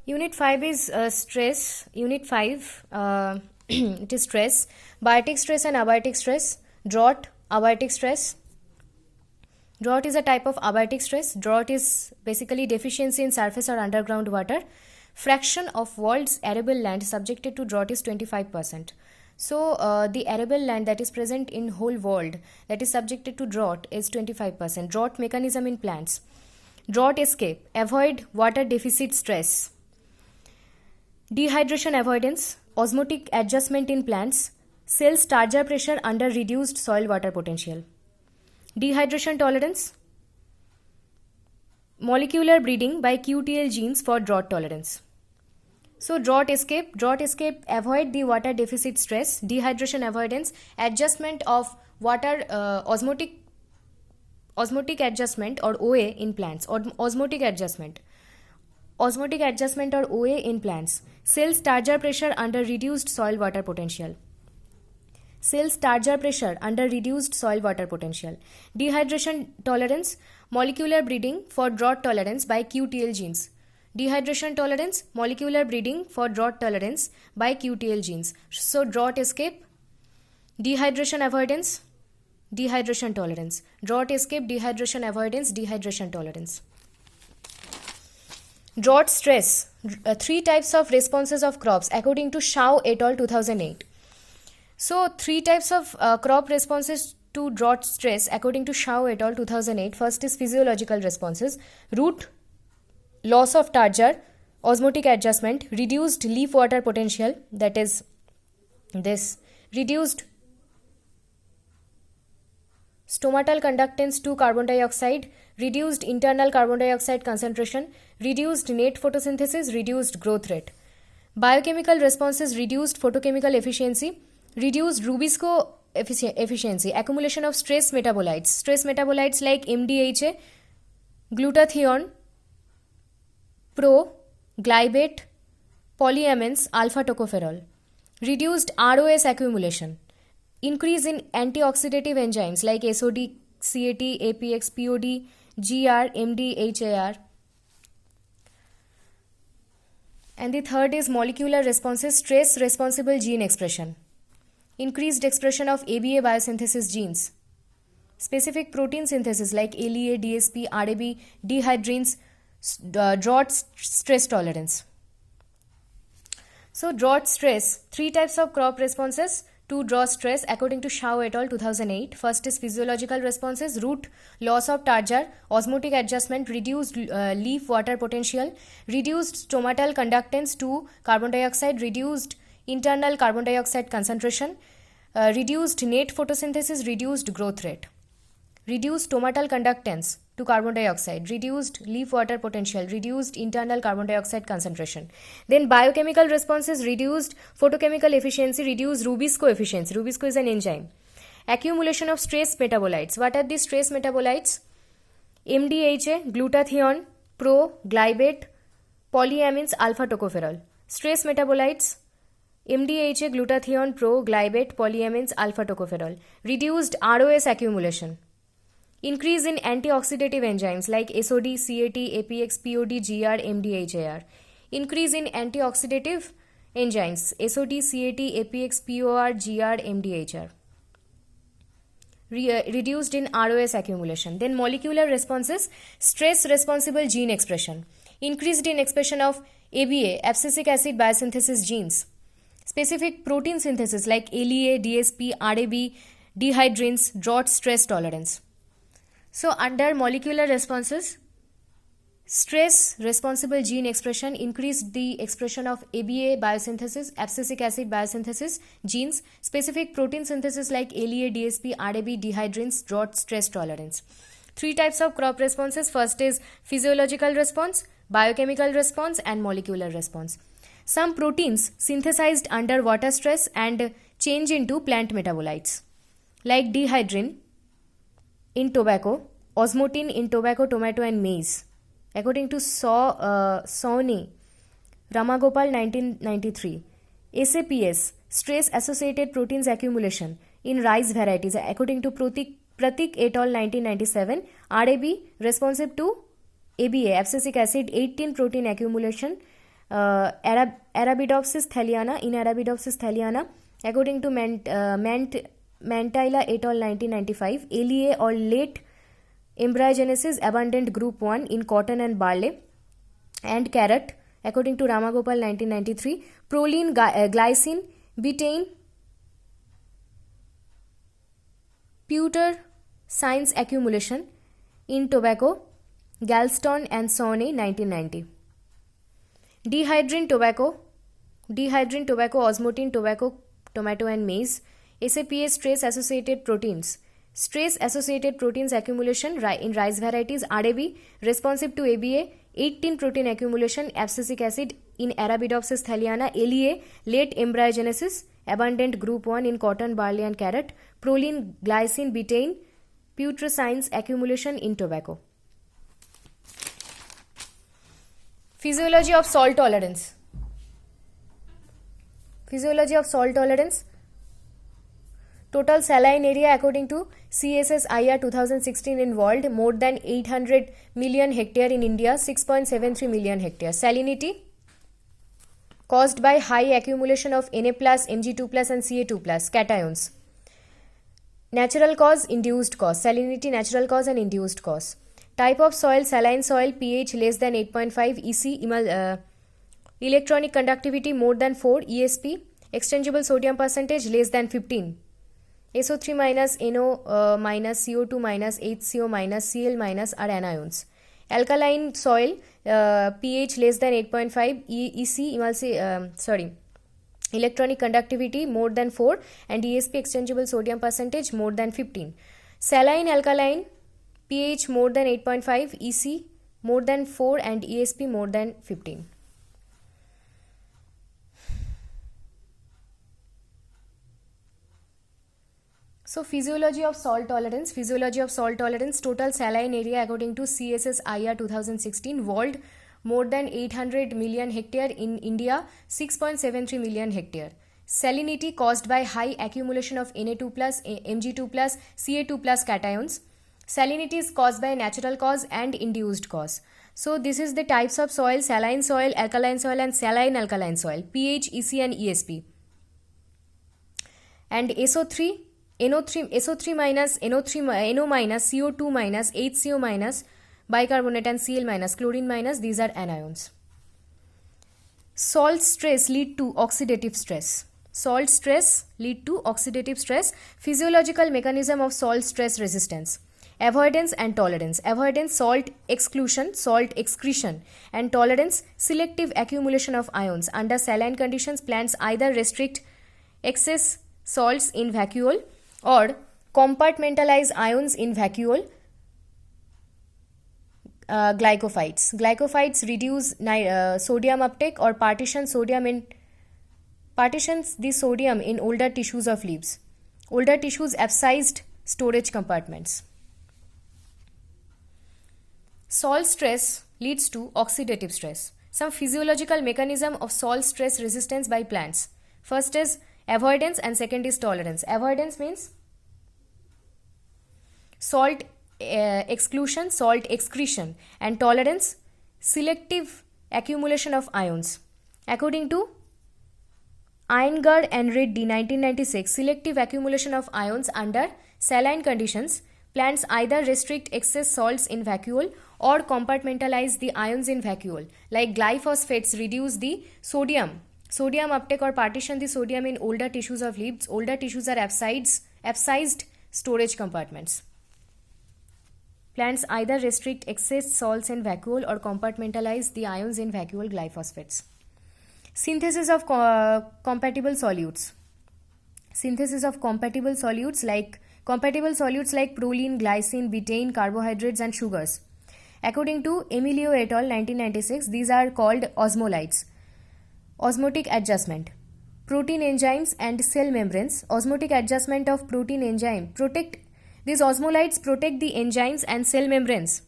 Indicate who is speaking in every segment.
Speaker 1: Unit 5 is stress. Unit 5, it is stress, biotic stress and abiotic stress, drought, abiotic stress. Drought is a type of abiotic stress. Drought is basically deficiency in surface or underground water. Fraction of world's arable land subjected to drought is 25%. So the arable land that is present in whole world that is subjected to drought is 25%. Drought mechanism in plants. Drought escape. Avoid water deficit stress. Dehydration avoidance. Osmotic adjustment in plants. Cells target pressure under reduced soil water potential. Dehydration tolerance. Molecular breeding by QTL genes for drought tolerance. So drought escape, avoid the water deficit stress. Dehydration avoidance, adjustment of water, osmotic adjustment or OA in plants, or osmotic adjustment or OA in plants. Cells target pressure under reduced soil water potential. Cells target pressure under reduced soil water potential. Dehydration tolerance, molecular breeding for drought tolerance by QTL genes. Dehydration tolerance, molecular breeding for drought tolerance by QTL genes. So drought escape, dehydration avoidance, dehydration tolerance. Drought escape, dehydration avoidance, dehydration tolerance. Drought stress. 3 types of responses of crops according to Shao et al. 2008. So 3 types of crop responses to drought stress according to Shao et al. 2008. First is physiological responses. Root, loss of tartar, osmotic adjustment, reduced leaf water potential, that is this, reduced stomatal conductance to carbon dioxide, reduced internal carbon dioxide concentration, reduced net photosynthesis, reduced growth rate. Biochemical responses, reduced photochemical efficiency, reduced Rubisco efficiency, accumulation of stress metabolites like MDHA, glutathione, glycate, polyamines, alpha tocopherol. Reduced ROS accumulation. Increase in antioxidative enzymes like SOD, CAT, APX, POD, GR, MD, HAR. And the third is molecular responses, stress responsible gene expression. Increased expression of ABA biosynthesis genes. Specific protein synthesis like LEA, DSP, RAB, dehydrins, drought stress tolerance. So drought stress, 3 types of crop responses to drought stress according to Shao et al. 2008. First is physiological responses, root, loss of tartar, osmotic adjustment, reduced leaf water potential, reduced stomatal conductance to carbon dioxide, reduced internal carbon dioxide concentration, reduced net photosynthesis, reduced growth rate. Reduced stomatal conductance to carbon dioxide, reduced leaf water potential, reduced internal carbon dioxide concentration. Then biochemical responses, reduced photochemical efficiency, reduced Rubisco efficiency. Rubisco is an enzyme. Accumulation of stress metabolites. What are these stress metabolites? MDHA, glutathione, glycate, polyamines, alpha tocopherol. Stress metabolites, MDHA, glutathione, glycate, polyamines, alpha tocopherol. Reduced ROS accumulation. Increase in antioxidative enzymes like SOD, CAT, APX, POD, GR, MD, HAR. Increase in antioxidative enzymes SOD, CAT, APX, POR, GR, MD, HR. Reduced in ROS accumulation. Then molecular responses, stress responsible gene expression. Increased in expression of ABA, abscisic acid biosynthesis genes. Specific protein synthesis like LEA, DSP, RAB, dehydrins, drought stress tolerance. So under molecular responses, stress responsible gene expression, increased the expression of ABA biosynthesis, abscisic acid biosynthesis genes, specific protein synthesis like LEA, DSP, RAB, dehydrins, drought stress tolerance. 3 types of crop responses. First is physiological response, biochemical response, and molecular response. Some proteins synthesized under water stress and change into plant metabolites like dehydrin in tobacco, osmotin in tobacco, tomato, and maize. According to Sawhney, Ramagopal 1993. SAPS, stress associated proteins accumulation in rice varieties. According to Pratik et al. 1997. RAB, responsive to ABA, abscisic acid, 18 protein accumulation Arabidopsis thaliana. In Arabidopsis thaliana, according to Mantilla et al. 1995, LEA or late embryogenesis abundant group 1 in cotton and barley and carrot, according to Ramagopal 1993. Proline, glycine, betaine, pewter science accumulation in tobacco, Galston and Sawney 1990. Dehydrin tobacco, osmotin tobacco, tomato and maize, SAPA stress associated proteins. Stress associated proteins accumulation in rice varieties, RAB, responsive to ABA, 18 protein accumulation, abscisic acid in Arabidopsis thaliana, LEA, late embryogenesis, abundant group 1 in cotton, barley and carrot, proline, glycine, betaine, putrescines accumulation in tobacco. Physiology of salt tolerance. Physiology of salt tolerance. Total saline area according to CSSIR 2016 involved more than 800 million hectare in India, 6.73 million hectares. Salinity caused by high accumulation of Na+, Mg2+, and Ca2+, cations. Natural cause, induced cause. Salinity, natural cause and induced cause. Type of soil, saline soil, pH less than 8.5, EC, electronic conductivity more than 4, ESP, exchangeable sodium percentage less than 15. SO3 minus, NO minus, CO2 minus, HCO minus, Cl minus are anions. Alkaline soil, pH less than 8.5, EC, electronic conductivity more than 4 and ESP, exchangeable sodium percentage more than 15. Saline alkaline, pH more than 8.5, EC more than 4 and ESP more than 15. So physiology of salt tolerance. Physiology of salt tolerance. Total saline area according to CSSIR 2016 walled more than 800 million hectare in India, 6.73 million hectare. Salinity caused by high accumulation of Na2+, Mg2+, Ca2+ cations. Salinity is caused by natural cause and induced cause. So this is the types of soil: saline soil, alkaline soil and saline alkaline soil, pH, EC and ESP. And SO3, SO3 minus, NO minus, CO2 minus, HCO minus, bicarbonate and Cl minus, chlorine minus, these are anions. Salt stress lead to oxidative stress. Salt stress lead to oxidative stress. Physiological mechanism of salt stress resistance. Avoidance and tolerance. Avoidance, salt exclusion, salt excretion, and tolerance, selective accumulation of ions. Under saline conditions, plants either restrict excess salts in vacuole or compartmentalize ions in vacuole. Glycophytes. Glycophytes reduce sodium uptake or partitions the sodium in older tissues of leaves. Older tissues abscised storage compartments. Salt stress leads to oxidative stress. Some physiological mechanism of salt stress resistance by plants. First is avoidance and second is tolerance. Avoidance means salt exclusion, salt excretion, and tolerance, selective accumulation of ions. According to Iyengar and Reddy 1996, selective accumulation of ions under saline conditions, plants either restrict excess salts in vacuole or compartmentalize the ions in vacuole. Like glyphosates reduce the sodium uptake or partition the sodium in older tissues of leaves. Older tissues are abscised storage compartments. Plants either restrict excess salts in vacuole or compartmentalize the ions in vacuole. Glyphosates. Synthesis of compatible solutes. Synthesis of compatible solutes like proline, glycine, betaine, carbohydrates and sugars. According to Emilio et al. 1996, these are called osmolytes. Osmotic adjustment. Protein enzymes and cell membranes. Osmotic adjustment of protein enzyme these osmolytes protect the enzymes and cell membranes.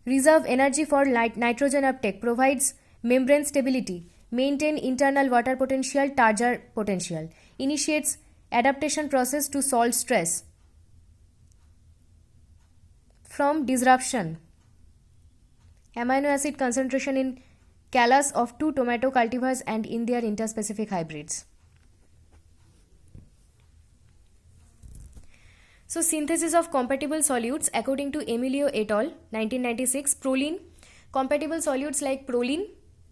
Speaker 1: Reserve energy for nitrogen uptake, provides membrane stability, maintain internal water potential, Tarjar potential, initiates adaptation process to salt stress. From disruption, amino acid concentration in callus of 2 tomato cultivars and in their interspecific hybrids. So synthesis of compatible solutes according to Emilio et al. 1996. Proline. Compatible solutes like proline,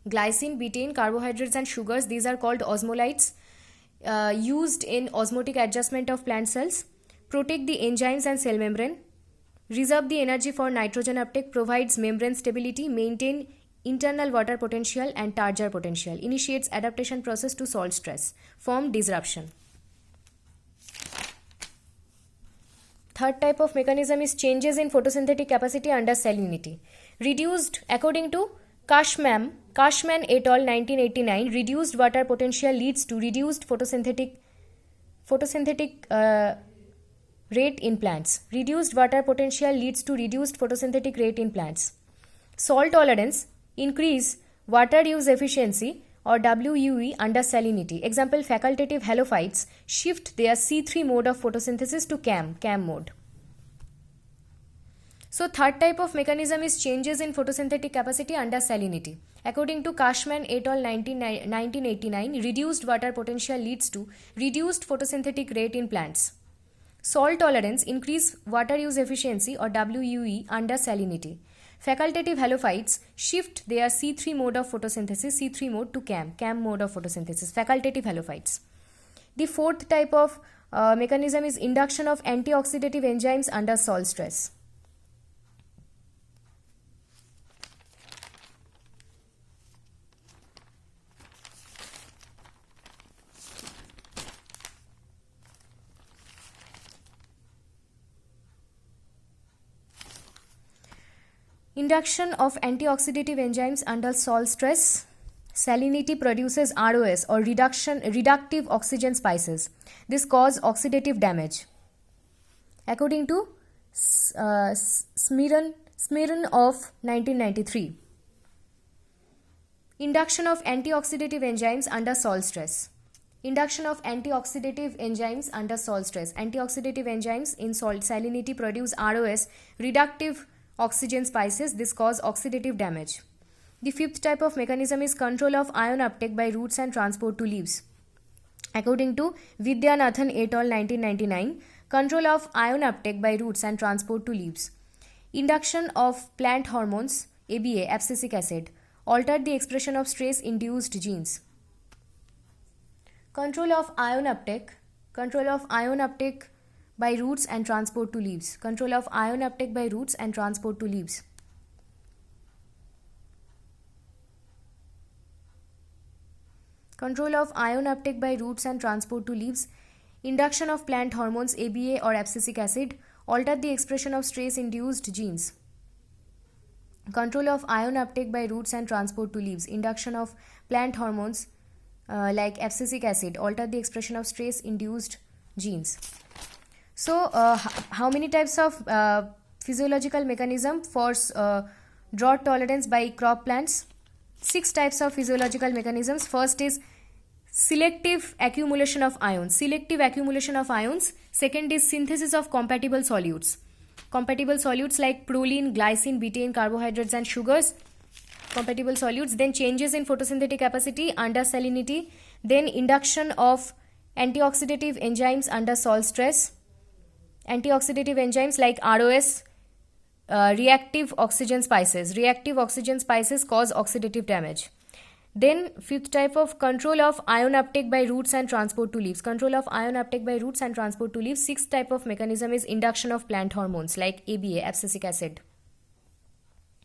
Speaker 1: glycine, betaine, carbohydrates and sugars, these are called osmolytes, used in osmotic adjustment of plant cells. Protect the enzymes and cell membrane. Reserve the energy for nitrogen uptake, provides membrane stability, maintain internal water potential and Tarjar potential. Initiates adaptation process to salt stress. Form disruption. Third type of mechanism is changes in photosynthetic capacity under salinity. Reduced, according to Cashman et al. 1989, reduced water potential leads to reduced photosynthetic rate in plants. Reduced water potential leads to reduced photosynthetic rate in plants. Salt tolerance, increase water use efficiency or WUE under salinity. Example, facultative halophytes shift their C3 mode of photosynthesis to CAM mode. So third type of mechanism is changes in photosynthetic capacity under salinity. According to Cashman et al. 1989, reduced water potential leads to reduced photosynthetic rate in plants. Salt tolerance, increase water use efficiency or WUE under salinity. Facultative halophytes shift their C3 mode of photosynthesis, C3 mode to CAM mode of photosynthesis, facultative halophytes. The fourth type of mechanism is induction of antioxidative enzymes under salt stress. Induction of antioxidative enzymes under salt stress. Salinity produces ROS or reductive oxygen species. This causes oxidative damage. According to Smiran of 1993. Induction of antioxidative enzymes under salt stress. Induction of antioxidative enzymes under salt stress. Antioxidative enzymes in salt salinity produce ROS, reductive oxygen species. This cause oxidative damage. The fifth type of mechanism is control of ion uptake by roots and transport to leaves. According to Vidyanathan et al. 1999, control of ion uptake by roots and transport to leaves. Induction of plant hormones, ABA, abscisic acid, altered the expression of stress-induced genes. Control of ion uptake by roots and transport to leaves. Control of ion uptake by roots and transport to leaves. Control of ion uptake by roots and transport to leaves. Induction of plant hormones ABA or abscisic acid altered the expression of stress-induced genes. Control of ion uptake by roots and transport to leaves. Induction of plant hormones like abscisic acid altered the expression of stress-induced genes. So, how many types of physiological mechanism for drought tolerance by crop plants? 6 types of physiological mechanisms. First is selective accumulation of ions. Second is synthesis of compatible solutes. Compatible solutes like proline, glycine, betaine, carbohydrates and sugars. Compatible solutes. Then changes in photosynthetic capacity under salinity. Then induction of antioxidative enzymes under salt stress. Antioxidative enzymes like ROS, reactive oxygen species. Reactive oxygen species cause oxidative damage. Then fifth type of control of ion uptake by roots and transport to leaves. Control of ion uptake by roots and transport to leaves. Sixth type of mechanism is induction of plant hormones like ABA, abscisic acid.